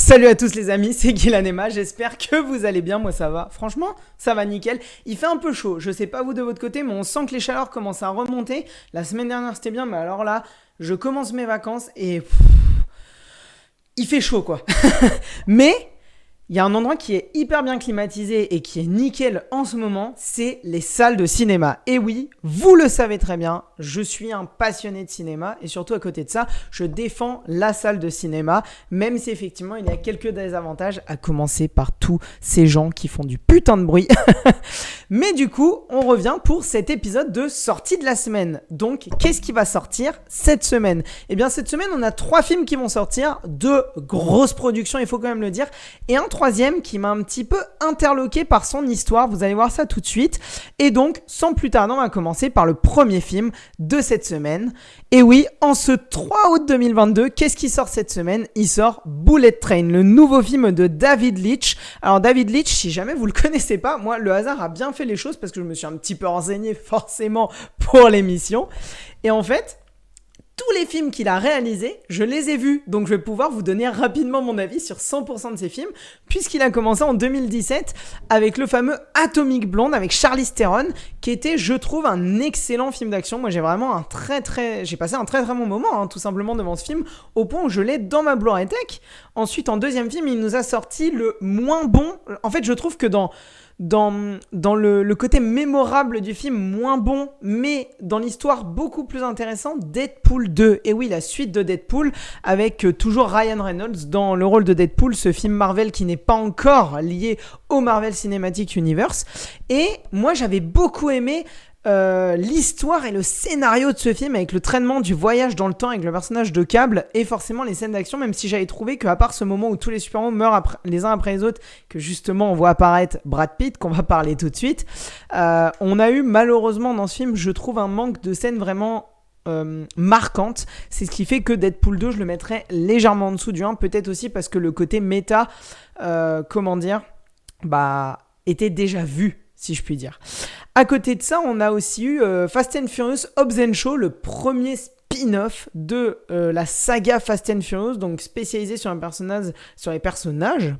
Salut à tous les amis, c'est Guilan Emma, j'espère que vous allez bien, moi ça va, franchement ça va nickel. Il fait un peu chaud, je sais pas vous de votre côté, mais on sent que les chaleurs commencent à remonter. La semaine dernière c'était bien, mais alors là, je commence mes vacances et il fait chaud quoi. Mais il y a un endroit qui est hyper bien climatisé et qui est nickel en ce moment, c'est les salles de cinéma. Et oui, vous le savez très bien, je suis un passionné de cinéma et surtout à côté de ça, je défends la salle de cinéma, même si effectivement il y a quelques désavantages, à commencer par tous ces gens qui font du putain de bruit. Mais du coup, on revient pour cet épisode de sortie de la semaine. Donc, qu'est-ce qui va sortir cette semaine ? Eh bien, cette semaine, on a 3 films qui vont sortir, 2 grosses productions, il faut quand même le dire, et un troisième qui m'a un petit peu interloqué par son histoire. Vous allez voir ça tout de suite. Et donc, sans plus tarder, on va commencer par le premier film de cette semaine. Et oui, en ce 3 août 2022, qu'est-ce qui sort cette semaine ? Il sort Bullet Train, le nouveau film de David Leitch. Alors, David Leitch, si jamais vous le connaissez pas, moi, le hasard a bien fait les choses parce que je me suis un petit peu renseigné forcément pour l'émission. Et en fait, tous les films qu'il a réalisés, je les ai vus. Donc je vais pouvoir vous donner rapidement mon avis sur 100% de ces films, puisqu'il a commencé en 2017 avec le fameux Atomic Blonde avec Charlize Theron, qui était, je trouve, un excellent film d'action. Moi, j'ai passé un très très bon moment, tout simplement devant ce film, au point où je l'ai dans ma Blu-ray Tech. Ensuite, en deuxième film, il nous a sorti le moins bon. En fait, je trouve que dans le côté mémorable du film, moins bon, mais dans l'histoire beaucoup plus intéressant, Deadpool 2. Et oui, la suite de Deadpool, avec toujours Ryan Reynolds dans le rôle de Deadpool, ce film Marvel qui n'est pas encore lié au Marvel Cinematic Universe. Et moi, j'avais beaucoup aimé l'histoire et le scénario de ce film avec le traitement du voyage dans le temps avec le personnage de Cable et forcément les scènes d'action, même si j'avais trouvé qu'à part ce moment où tous les super-héros meurent les uns après les autres, que justement on voit apparaître Brad Pitt, qu'on va parler tout de suite, on a eu malheureusement dans ce film, je trouve, un manque de scènes vraiment marquantes. C'est ce qui fait que Deadpool 2, je le mettrais légèrement en dessous du 1, peut-être aussi parce que le côté méta, était déjà vu, si je puis dire. À côté de ça, on a aussi eu Fast and Furious Hobbs & Shaw, le premier spin-off de la saga Fast and Furious, donc spécialisé sur les personnages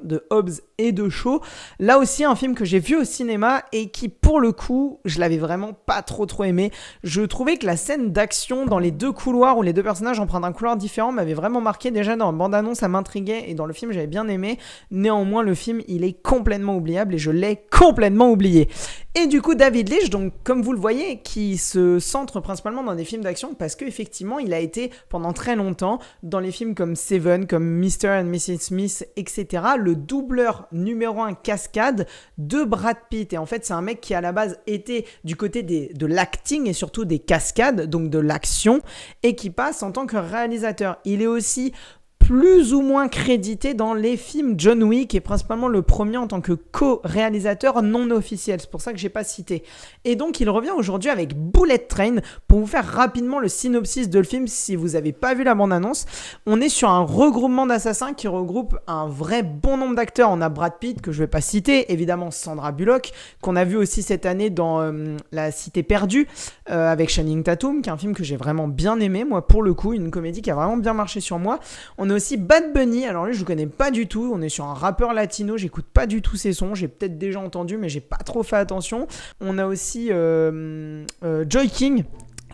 de Hobbs et de Shaw. Là aussi, un film que j'ai vu au cinéma et qui, pour le coup, je l'avais vraiment pas trop aimé. Je trouvais que la scène d'action dans les deux couloirs où les deux personnages empruntent un couloir différent m'avait vraiment marqué. Déjà dans la bande-annonce, ça m'intriguait et dans le film, j'avais bien aimé. Néanmoins, le film, il est complètement oubliable et je l'ai complètement oublié. Et du coup, David Leitch, donc comme vous le voyez, qui se centre principalement dans des films d'action parce qu'effectivement, il a été pendant très longtemps dans les films comme Seven, comme Mr. and Mrs. Smith, etc., le doubleur numéro 1 cascade de Brad Pitt. Et en fait, c'est un mec qui à la base était du côté de l'acting et surtout des cascades, donc de l'action, et qui passe en tant que réalisateur. Il est aussi plus ou moins crédité dans les films John Wick et principalement le premier en tant que co-réalisateur non officiel. C'est pour ça que j'ai pas cité. Et donc il revient aujourd'hui avec Bullet Train pour vous faire rapidement le synopsis de le film si vous avez pas vu la bande-annonce. On est sur un regroupement d'assassins qui regroupe un vrai bon nombre d'acteurs. On a Brad Pitt que je vais pas citer, évidemment Sandra Bullock qu'on a vu aussi cette année dans La Cité perdue avec Channing Tatum, qui est un film que j'ai vraiment bien aimé, moi pour le coup, une comédie qui a vraiment bien marché sur moi. On a aussi Bad Bunny, alors lui je le connais pas du tout, on est sur un rappeur latino, j'écoute pas du tout ses sons, j'ai peut-être déjà entendu mais j'ai pas trop fait attention. On a aussi Joy King,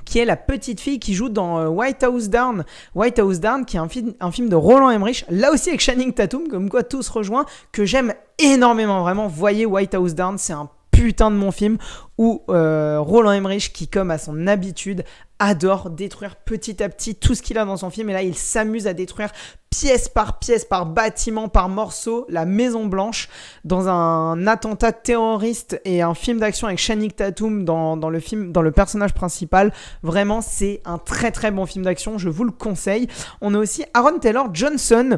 qui est la petite fille qui joue dans White House Down, qui est un film de Roland Emmerich, là aussi avec Channing Tatum, comme quoi tout se rejoint, que j'aime énormément, vraiment. Voyez White House Down, c'est un putain de mon film où Roland Emmerich, qui comme à son habitude adore détruire petit à petit tout ce qu'il a dans son film, et là il s'amuse à détruire pièce, par bâtiment, par morceau, la Maison Blanche dans un attentat terroriste et un film d'action avec Channing Tatum dans le personnage principal. Vraiment, c'est un très très bon film d'action, je vous le conseille. On a aussi Aaron Taylor Johnson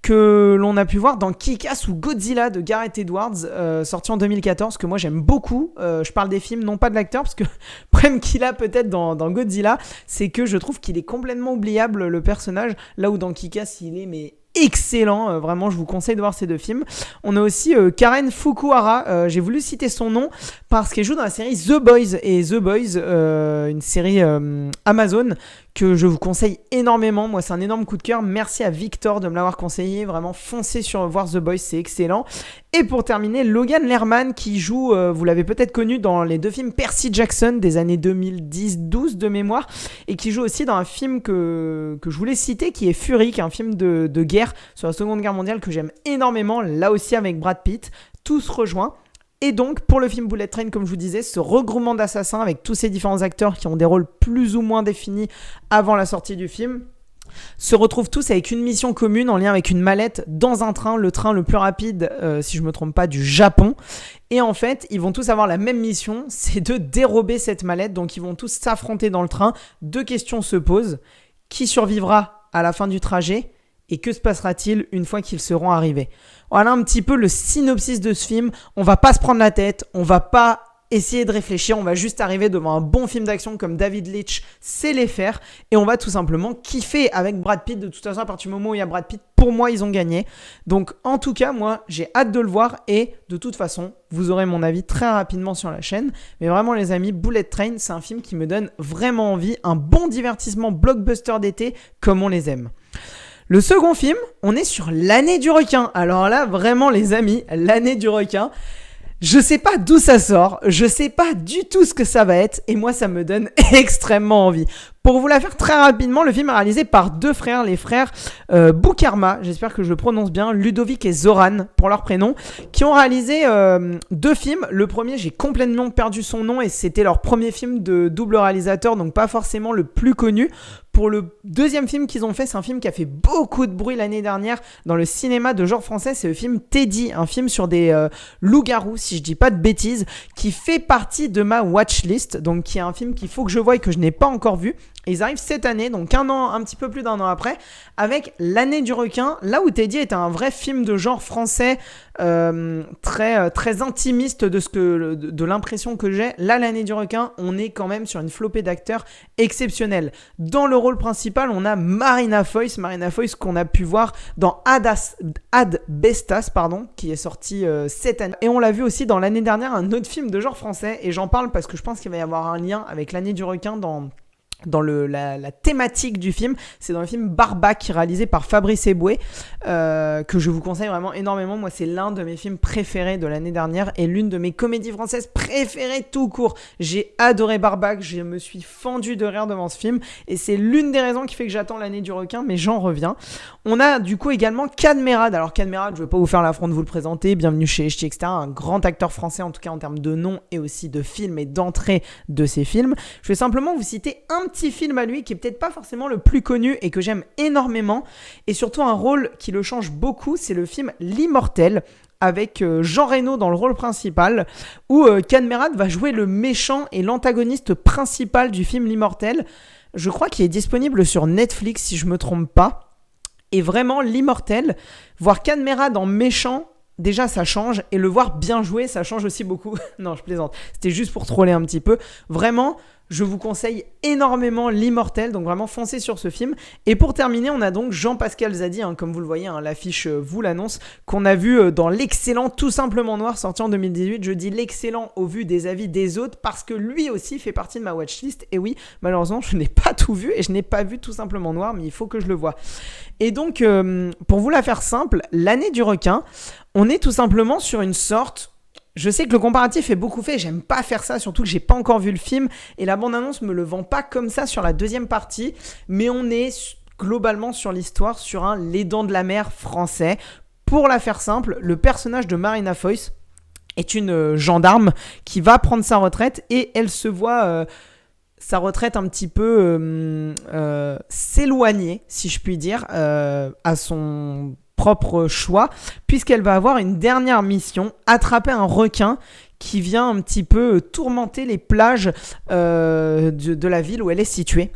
que l'on a pu voir dans Kick-Ass ou Godzilla de Gareth Edwards, sorti en 2014, que moi j'aime beaucoup. Je parle des films, non pas de l'acteur, parce que le problème qu'il a peut-être dans Godzilla, c'est que je trouve qu'il est complètement oubliable, le personnage, là où dans Kick-Ass il est mais excellent, vraiment je vous conseille de voir ces deux films. On a aussi Karen Fukuhara, j'ai voulu citer son nom parce qu'elle joue dans la série The Boys. Et The Boys, une série Amazon que je vous conseille énormément. Moi, c'est un énorme coup de cœur. Merci à Victor de me l'avoir conseillé. Vraiment, foncez sur voir The Boys, c'est excellent. Et pour terminer, Logan Lerman qui joue, vous l'avez peut-être connu dans les 2 films Percy Jackson des années 2010-12 de mémoire, et qui joue aussi dans un film que je voulais citer qui est Fury, qui est un film de guerre sur la Seconde Guerre mondiale que j'aime énormément, là aussi avec Brad Pitt. Tout se rejoint. Et donc, pour le film Bullet Train, comme je vous disais, ce regroupement d'assassins avec tous ces différents acteurs qui ont des rôles plus ou moins définis avant la sortie du film, se retrouvent tous avec une mission commune en lien avec une mallette dans un train, le train le plus rapide, si je ne me trompe pas, du Japon. Et en fait, ils vont tous avoir la même mission, c'est de dérober cette mallette. Donc, ils vont tous s'affronter dans le train. 2 questions se posent. Qui survivra à la fin du trajet ? Et que se passera-t-il une fois qu'ils seront arrivés ? Voilà un petit peu le synopsis de ce film. On va pas se prendre la tête, on va pas essayer de réfléchir, on va juste arriver devant un bon film d'action comme David Leitch sait les faire, et on va tout simplement kiffer avec Brad Pitt. De toute façon, à partir du moment où il y a Brad Pitt, pour moi, ils ont gagné. Donc, en tout cas, moi, j'ai hâte de le voir, et de toute façon, vous aurez mon avis très rapidement sur la chaîne. Mais vraiment, les amis, Bullet Train, c'est un film qui me donne vraiment envie, un bon divertissement blockbuster d'été comme on les aime. Le second film, on est sur l'année du requin. Alors là, vraiment les amis, l'année du requin, je sais pas d'où ça sort, je sais pas du tout ce que ça va être, et moi ça me donne extrêmement envie. Pour vous la faire très rapidement, le film est réalisé par 2 frères, les frères Boukarma, j'espère que je le prononce bien, Ludovic et Zoran pour leur prénom, qui ont réalisé 2 films. Le premier, j'ai complètement perdu son nom, et c'était leur premier film de double réalisateur, donc pas forcément le plus connu. Pour le deuxième film qu'ils ont fait, c'est un film qui a fait beaucoup de bruit l'année dernière dans le cinéma de genre français, c'est le film Teddy, un film sur des loups-garous, si je dis pas de bêtises, qui fait partie de ma watchlist, donc qui est un film qu'il faut que je voie et que je n'ai pas encore vu. Et ils arrivent cette année, donc un petit peu plus d'1 an après, avec l'année du requin, là où Teddy est un vrai film de genre français, très intimiste de l'impression que j'ai. Là, l'année du requin, on est quand même sur une flopée d'acteurs exceptionnels. Dans le rôle principal, on a Marina Foïs qu'on a pu voir dans Ad Bestas, qui est sorti cette année. Et on l'a vu aussi dans l'année dernière, un autre film de genre français, et j'en parle parce que je pense qu'il va y avoir un lien avec l'année du requin dans la thématique du film. C'est dans le film Barbac, réalisé par Fabrice Eboué, que je vous conseille vraiment énormément. Moi, c'est l'un de mes films préférés de l'année dernière et l'une de mes comédies françaises préférées tout court. J'ai adoré Barbac, je me suis fendu de rire devant ce film, et c'est l'une des raisons qui fait que j'attends l'année du requin, mais j'en reviens. On a du coup également Kad Merad. Alors Kad Merad, je ne vais pas vous faire l'affront de vous le présenter, bienvenue chez HT, etc. Un grand acteur français, en tout cas en termes de nom et aussi de films et d'entrée de ses films. Je vais simplement vous citer un petit film à lui qui est peut-être pas forcément le plus connu et que j'aime énormément, et surtout un rôle qui le change beaucoup, c'est le film L'Immortel, avec Jean Reno dans le rôle principal, où Kad Merad va jouer le méchant et l'antagoniste principal du film L'Immortel. Je crois qu'il est disponible sur Netflix si je me trompe pas. Et vraiment, L'Immortel, voir Kad Merad en méchant, déjà ça change, et le voir bien jouer, ça change aussi beaucoup. Non, je plaisante, c'était juste pour troller un petit peu. Vraiment, je vous conseille énormément L'Immortel, donc vraiment foncez sur ce film. Et pour terminer, on a donc Jean-Pascal Zadi, comme vous le voyez, l'affiche vous l'annonce, qu'on a vu dans l'excellent Tout Simplement Noir, sorti en 2018. Je dis l'excellent au vu des avis des autres, parce que lui aussi fait partie de ma watchlist. Et oui, malheureusement, je n'ai pas tout vu, et je n'ai pas vu Tout Simplement Noir, mais il faut que je le voie. Et donc, pour vous la faire simple, l'année du requin, on est tout simplement sur une sorte... Je sais que le comparatif est beaucoup fait, j'aime pas faire ça, surtout que j'ai pas encore vu le film, et la bande-annonce me le vend pas comme ça sur la deuxième partie, mais on est globalement sur l'histoire, sur un Les Dents de la Mer français. Pour la faire simple, le personnage de Marina Foïs est une gendarme qui va prendre sa retraite, et elle se voit... sa retraite un petit peu s'éloigner, si je puis dire, à son propre choix, puisqu'elle va avoir une dernière mission, attraper un requin qui vient un petit peu tourmenter les plages de la ville où elle est située.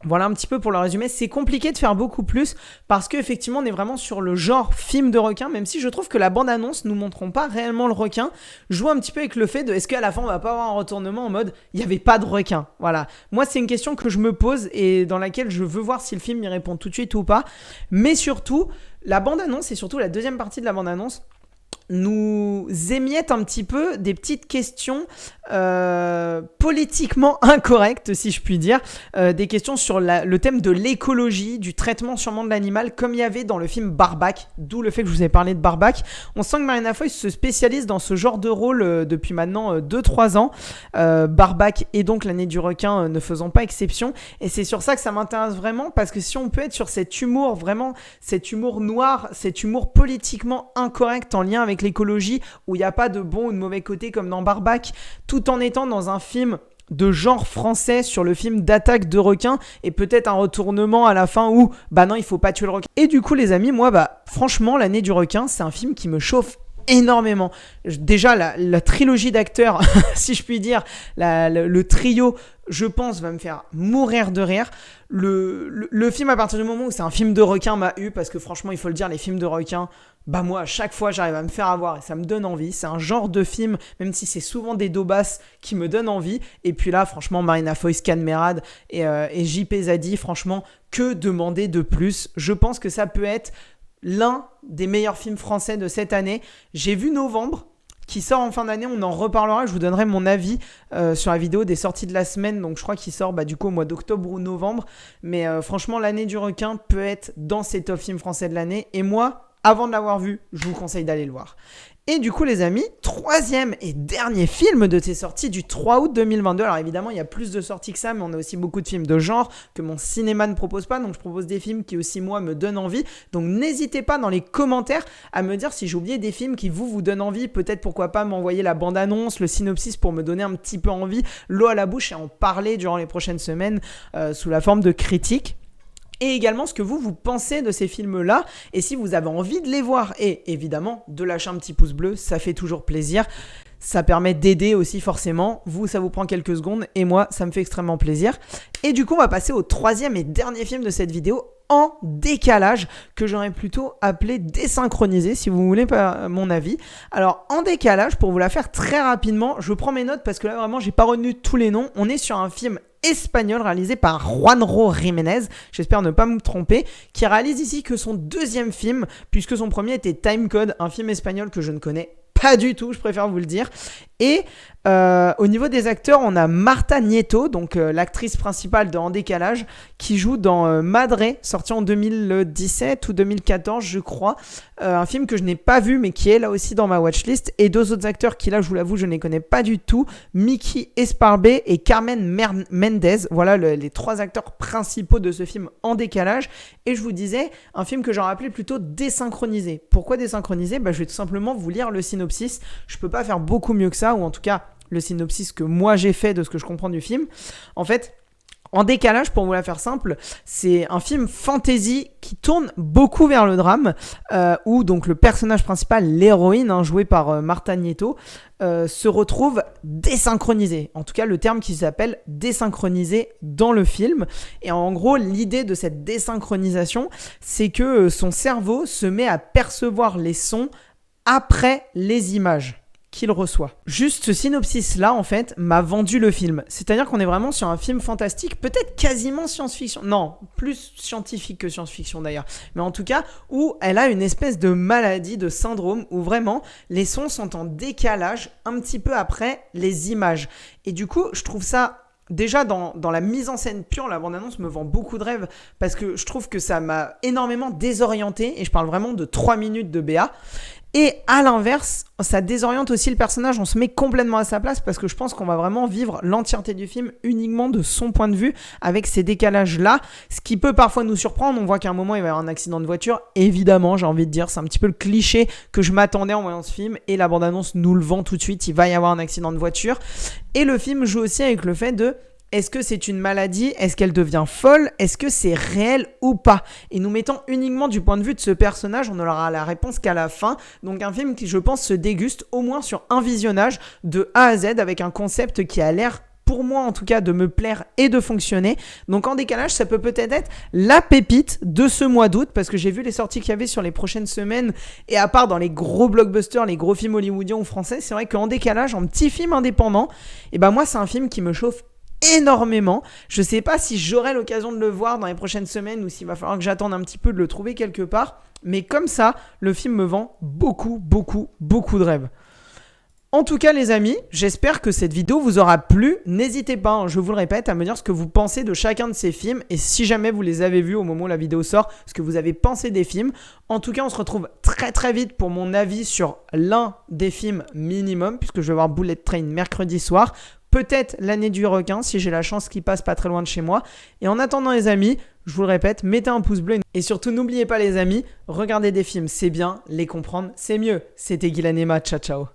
Voilà un petit peu pour le résumé. C'est compliqué de faire beaucoup plus parce qu'effectivement on est vraiment sur le genre film de requin, même si je trouve que la bande-annonce nous montrons pas réellement le requin. Je joue un petit peu avec le fait de est-ce qu'à la fin on va pas avoir un retournement en mode il n'y avait pas de requin. Voilà. Moi c'est une question que je me pose et dans laquelle je veux voir si le film y répond tout de suite ou pas. Mais surtout la bande-annonce et surtout la deuxième partie de la bande-annonce nous émiette un petit peu des petites questions politiquement incorrectes, si je puis dire, des questions sur le thème de l'écologie, du traitement sûrement de l'animal, comme il y avait dans le film Barbac, d'où le fait que je vous ai parlé de Barbac. On sent que Marina Foïs se spécialise dans ce genre de rôle depuis maintenant 2-3 ans. Barbac et donc L'année du requin ne faisant pas exception, et c'est sur ça que ça m'intéresse vraiment, parce que si on peut être sur cet humour, vraiment cet humour noir, cet humour politiquement incorrect en lien avec l'écologie, où il n'y a pas de bon ou de mauvais côté comme dans Barbac, tout en étant dans un film de genre français sur le film d'attaque de requins, et peut-être un retournement à la fin où bah non, il faut pas tuer le requin. Et du coup les amis, moi franchement L'année du requin, c'est un film qui me chauffe énormément. Déjà la trilogie d'acteurs si je puis dire, le trio, je pense, va me faire mourir de rire. Le film, à partir du moment où c'est un film de requin, m'a eu, parce que franchement il faut le dire, les films de requins, moi à chaque fois j'arrive à me faire avoir et ça me donne envie. C'est un genre de film, même si c'est souvent des daubasses, qui me donne envie. Et puis là franchement Marina Foïs, Can Merad et JP Zadi, franchement que demander de plus? Je pense que ça peut être l'un des meilleurs films français de cette année. J'ai vu Novembre, qui sort en fin d'année, on en reparlera, je vous donnerai mon avis sur la vidéo des sorties de la semaine, donc je crois qu'il sort du coup au mois d'octobre ou novembre, mais franchement L'année du requin peut être dans ces top films français de l'année, et moi, avant de l'avoir vu, je vous conseille d'aller le voir. Et du coup les amis, troisième et dernier film de ces sorties du 3 août 2022. Alors évidemment il y a plus de sorties que ça, mais on a aussi beaucoup de films de genre que mon cinéma ne propose pas, donc je propose des films qui aussi moi me donnent envie. Donc n'hésitez pas dans les commentaires à me dire si j'ai oublié des films qui vous donnent envie. Peut-être pourquoi pas m'envoyer la bande-annonce, le synopsis pour me donner un petit peu envie, l'eau à la bouche, et en parler durant les prochaines semaines sous la forme de critiques. Et également ce que vous pensez de ces films-là, et si vous avez envie de les voir. Et évidemment, de lâcher un petit pouce bleu, ça fait toujours plaisir. Ça permet d'aider aussi forcément. Vous, ça vous prend quelques secondes, et moi, ça me fait extrêmement plaisir. Et du coup, on va passer au troisième et dernier film de cette vidéo, En décalage, que j'aurais plutôt appelé désynchronisé, si vous voulez pas mon avis. Alors, En décalage, pour vous la faire très rapidement, je prends mes notes parce que là, vraiment, j'ai pas retenu tous les noms. On est sur un film espagnol réalisé par Juanjo Jiménez, j'espère ne pas me tromper, qui réalise ici que son deuxième film, puisque son premier était Timecode, un film espagnol que je ne connais pas du tout, je préfère vous le dire. Et au niveau des acteurs, on a Marta Nieto, donc l'actrice principale de En décalage, qui joue dans Madre, sorti en 2017 ou 2014 je crois, un film que je n'ai pas vu mais qui est là aussi dans ma watchlist, et deux autres acteurs qui là, je vous l'avoue, je ne les connais pas du tout, Miki Esparbe et Carmen Mendez. Voilà les trois acteurs principaux de ce film En décalage. Et je vous disais, un film que j'aurais appelé plutôt désynchronisé. Pourquoi désynchronisé ? Je vais tout simplement vous lire le synopsis. Je peux pas faire beaucoup mieux que ça, ou en tout cas le synopsis que moi j'ai fait de ce que je comprends du film. En fait, En décalage, pour vous la faire simple, c'est un film fantasy qui tourne beaucoup vers le drame, où donc le personnage principal, l'héroïne, jouée par Marta Nieto, se retrouve désynchronisée. En tout cas, le terme qui s'appelle désynchronisé dans le film. Et en gros, l'idée de cette désynchronisation, c'est que son cerveau se met à percevoir les sons après les images qu'il reçoit. Juste ce synopsis-là, en fait, m'a vendu le film. C'est-à-dire qu'on est vraiment sur un film fantastique, peut-être quasiment science-fiction. Non, plus scientifique que science-fiction d'ailleurs. Mais en tout cas, où elle a une espèce de maladie, de syndrome, où vraiment les sons sont en décalage un petit peu après les images. Et du coup, je trouve ça... Déjà, dans la mise en scène pure, la bande-annonce me vend beaucoup de rêves, parce que je trouve que ça m'a énormément désorienté, et je parle vraiment de 3 minutes de BA. Et à l'inverse, ça désoriente aussi le personnage, on se met complètement à sa place, parce que je pense qu'on va vraiment vivre l'entièreté du film uniquement de son point de vue, avec ces décalages-là, ce qui peut parfois nous surprendre. On voit qu'à un moment il va y avoir un accident de voiture, évidemment, j'ai envie de dire, c'est un petit peu le cliché que je m'attendais en voyant ce film, et la bande-annonce nous le vend tout de suite, il va y avoir un accident de voiture. Et le film joue aussi avec le fait de... Est-ce que c'est une maladie ? Est-ce qu'elle devient folle ? Est-ce que c'est réel ou pas ? Et nous mettons uniquement du point de vue de ce personnage, on n'aura la réponse qu'à la fin. Donc un film qui, je pense, se déguste au moins sur un visionnage de A à Z, avec un concept qui a l'air, pour moi en tout cas, de me plaire et de fonctionner. Donc En décalage, ça peut peut-être être la pépite de ce mois d'août, parce que j'ai vu les sorties qu'il y avait sur les prochaines semaines, et à part dans les gros blockbusters, les gros films hollywoodiens ou français, c'est vrai qu'En décalage, en petit film indépendant, et moi c'est un film qui me chauffe énormément. Je sais pas si j'aurai l'occasion de le voir dans les prochaines semaines, ou s'il va falloir que j'attende un petit peu de le trouver quelque part, mais comme ça, le film me vend beaucoup de rêves. En tout cas les amis, j'espère que cette vidéo vous aura plu. N'hésitez pas, je vous le répète, à me dire ce que vous pensez de chacun de ces films. Et si jamais vous les avez vus au moment où la vidéo sort, ce que vous avez pensé des films. En tout cas, on se retrouve très vite pour mon avis sur l'un des films minimum, puisque je vais voir Bullet Train mercredi soir. Peut-être L'année du requin, si j'ai la chance qu'il passe pas très loin de chez moi. Et en attendant les amis, je vous le répète, mettez un pouce bleu. Et surtout, n'oubliez pas les amis, regarder des films c'est bien, les comprendre c'est mieux. C'était Guy Lanema, ciao ciao.